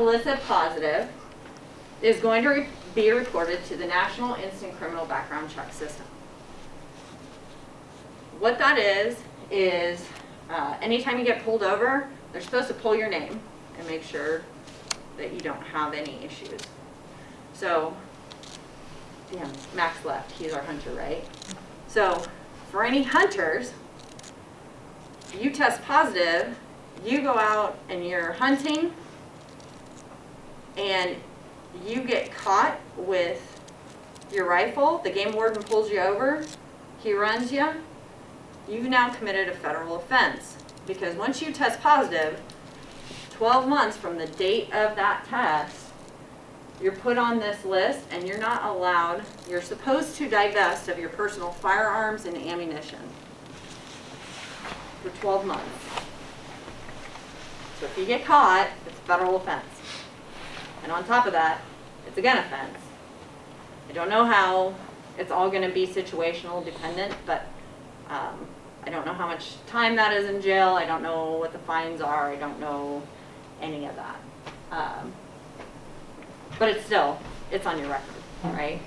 illicit positive is going to be reported to the National Instant Criminal Background Check System. What that is anytime you get pulled over, they're supposed to pull your name and make sure that you don't have any issues. So, damn, Max left. He's our hunter, right? So, for any hunters, you test positive, you go out and you're hunting, and you get caught with your rifle, the game warden pulls you over, he runs you, you've now committed a federal offense. Because once you test positive, 12 months from the date of that test, you're put on this list and you're not allowed, you're supposed to divest of your personal firearms and ammunition for 12 months. So if you get caught, it's a federal offense. And on top of that, it's a gun offense. I don't know how it's all going to be situational dependent, but I don't know how much time that is in jail. I don't know what the fines are. I don't know any of that. But it's on your record, right?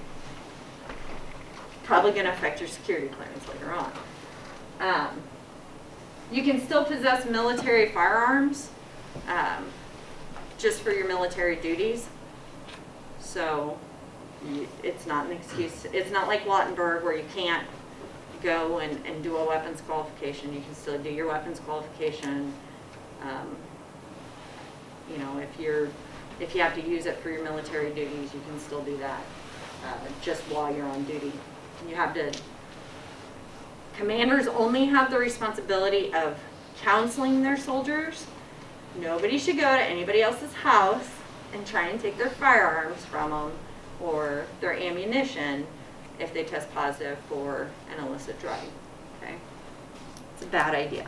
Probably going to affect your security clearance later on. You can still possess military firearms just for your military duties. So it's not an excuse. It's not like Wattenberg where you can't go and do a weapons qualification. You can still do your weapons qualification. You know, if you have to use it for your military duties, you can still do that just while you're on duty. You have to. Commanders only have the responsibility of counseling their soldiers. Nobody should go to anybody else's house and try and take their firearms from them or their ammunition if they test positive for an illicit drug. Okay? It's a bad idea.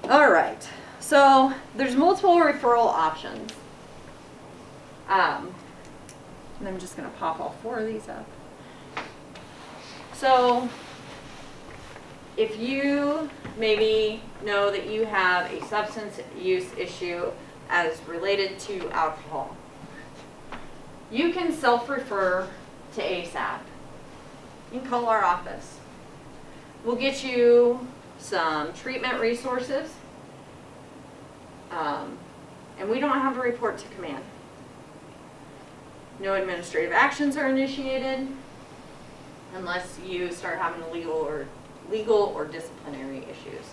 All right. So there's multiple referral options. And I'm just going to pop all 4 of these up. So if you maybe know that you have a substance use issue as related to alcohol, you can self-refer to ASAP. You can call our office. We'll get you some treatment resources, and we don't have to report to command. No administrative actions are initiated unless you start having legal or disciplinary issues.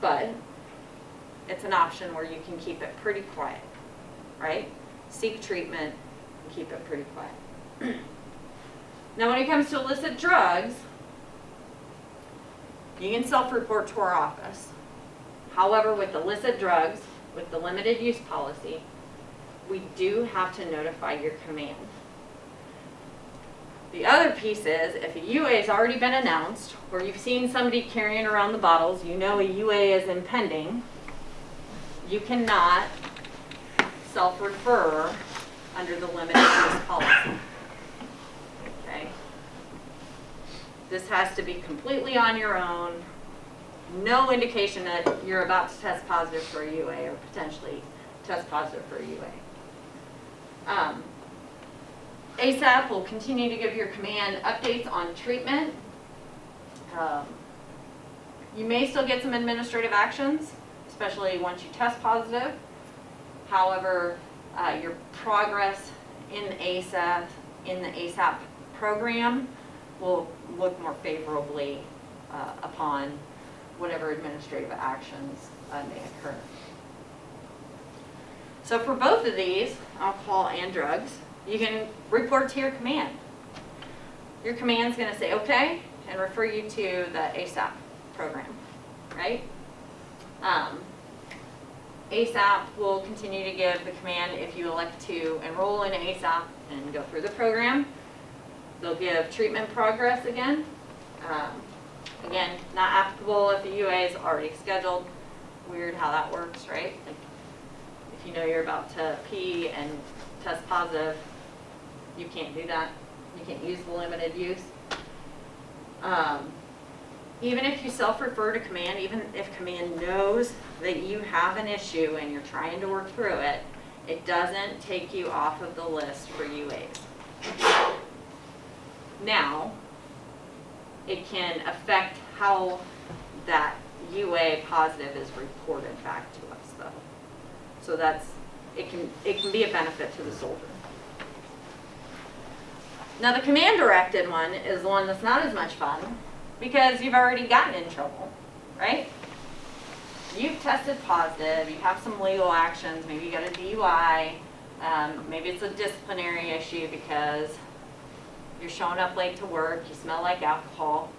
But it's an option where you can keep it pretty quiet, right? Seek treatment and keep it pretty quiet. Now when it comes to illicit drugs, you can self-report to our office. However, with illicit drugs, with the limited use policy, we do have to notify your command. The other piece is, if a UA has already been announced, or you've seen somebody carrying around the bottles, you know a UA is impending, you cannot self-refer under the limited use policy. Okay? This has to be completely on your own. No indication that you're about to test positive for a UA or potentially test positive for a UA. ASAP will continue to give your command updates on treatment. You may still get some administrative actions, especially once you test positive. However, your progress in the ASAP program will look more favorably upon whatever administrative actions may occur. So for both of these, alcohol and drugs, you can report to your command. Your command's going to say, okay, and refer you to the ASAP program, right? ASAP will continue to give the command if you elect to enroll in ASAP and go through the program. They'll give treatment progress again. Again, not applicable if the UA is already scheduled. Weird how that works, right? Like, if you know you're about to pee and test positive, you can't do that. You can't use the limited use. even if you self-refer to command, even if command knows that you have an issue and you're trying to work through it, it doesn't take you off of the list for UAs. Now, it can affect how that UA positive is reported back to us, though. So it can be a benefit to the soldier. Now, the command-directed one is the one that's not as much fun because you've already gotten in trouble, right? You've tested positive, you have some legal actions, maybe you got a DUI, maybe it's a disciplinary issue because you're showing up late to work, you smell like alcohol.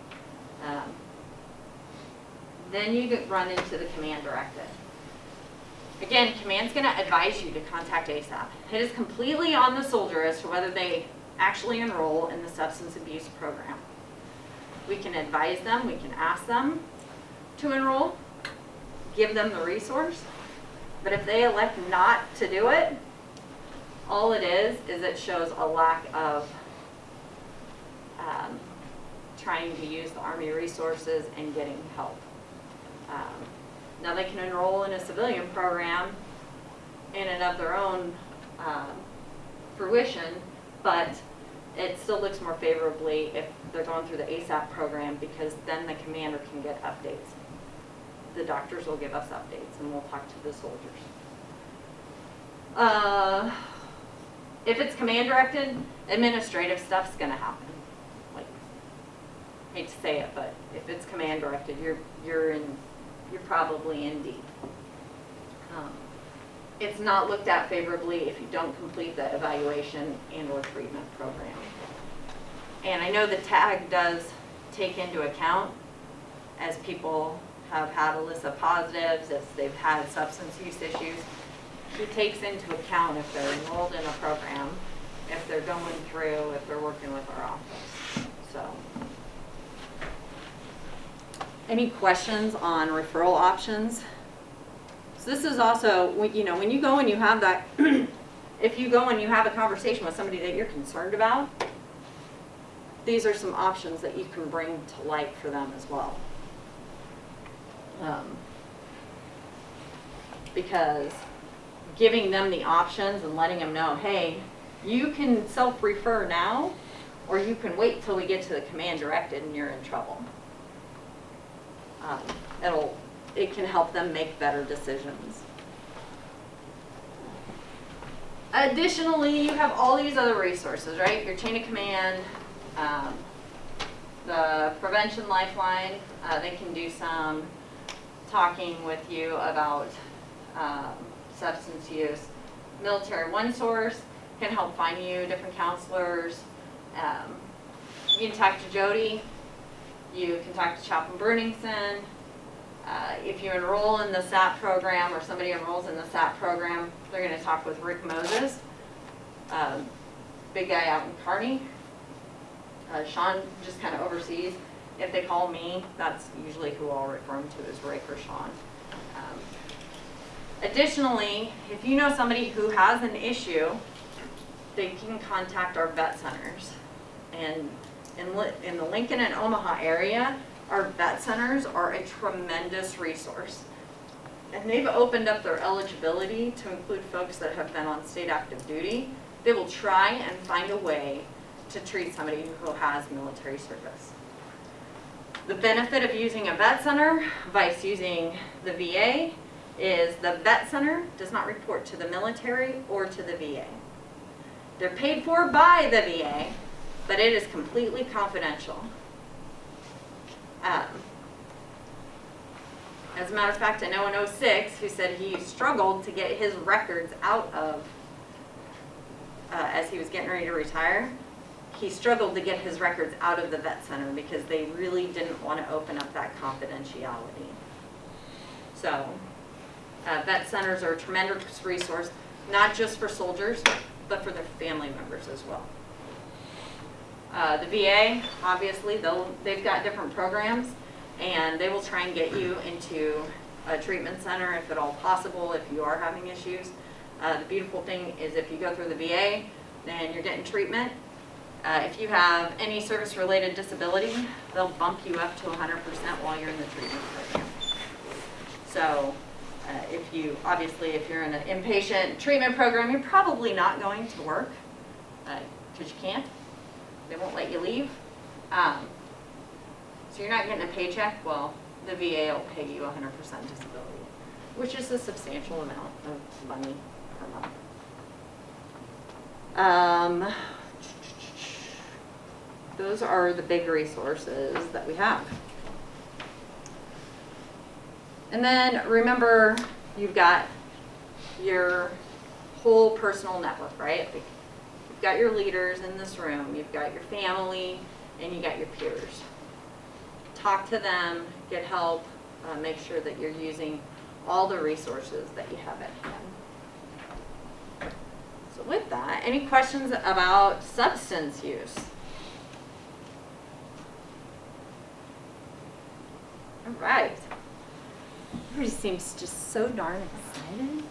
Then you run into the command directive. Again, command's going to advise you to contact ASAP. It is completely on the soldier as to whether they actually enroll in the substance abuse program. We can advise them, we can ask them to enroll, give them the resource, but if they elect not to do it, all it is it shows a lack of trying to use the Army resources and getting help. Now they can enroll in a civilian program in and of their own fruition, but it still looks more favorably if they're going through the ASAP program because then the commander can get updates. The doctors will give us updates and we'll talk to the soldiers. If it's command directed, administrative stuff's gonna happen. Like, hate to say it, but if it's command directed, you're probably in deep. It's not looked at favorably if you don't complete the evaluation and or treatment program. And I know the tag does take into account as people have had a list of positives, if they've had substance use issues. He takes into account if they're enrolled in a program, if they're going through, if they're working with our office. So, any questions on referral options? So this is also, when you go and you have that, if you go and you have a conversation with somebody that you're concerned about, these are some options that you can bring to light for them as well. Because giving them the options and letting them know, hey, you can self-refer now, or you can wait till we get to the command directed and you're in trouble. It can help them make better decisions. Additionally, you have all these other resources, right? Your chain of command, the Prevention Lifeline, they can do some talking with you about substance use. Military One Source can help find you different counselors. You can talk to Jody. You can talk to Chaplain Bruningson. If you enroll in the SAP program or somebody enrolls in the SAP program, they're going to talk with Rick Moses, big guy out in Kearney. Sean just kind of oversees. If they call me, that's usually who I'll refer them to is Rick or Sean. Additionally, if you know somebody who has an issue, they can contact our vet centers. And in the Lincoln and Omaha area, our vet centers are a tremendous resource. And they've opened up their eligibility to include folks that have been on state active duty. They will try and find a way to treat somebody who has military service. The benefit of using a vet center versus using the VA is the vet center does not report to the military or to the VA. They're paid for by the VA, but it is completely confidential. As a matter of fact, I know in 06 who said he struggled to get his records out of, as he was getting ready to retire, he struggled to get his records out of the vet center because they really didn't want to open up that confidentiality. So, vet centers are a tremendous resource, not just for soldiers, but for their family members as well. The VA, obviously, they've got different programs, and they will try and get you into a treatment center if at all possible, if you are having issues. The beautiful thing is if you go through the VA and you're getting treatment, If you have any service-related disability, they'll bump you up to 100% while you're in the treatment program. So obviously, if you're in an inpatient treatment program, you're probably not going to work because you can't. They won't let you leave. So you're not getting a paycheck. Well, the VA will pay you 100% disability, which is a substantial amount of money per month. Those are the big resources that we have. And then remember, you've got your whole personal network, right? You've got your leaders in this room, you've got your family, and you got your peers. Talk to them, get help, make sure that you're using all the resources that you have at hand. So with that, any questions about substance use? All right. Everybody seems just so darn excited.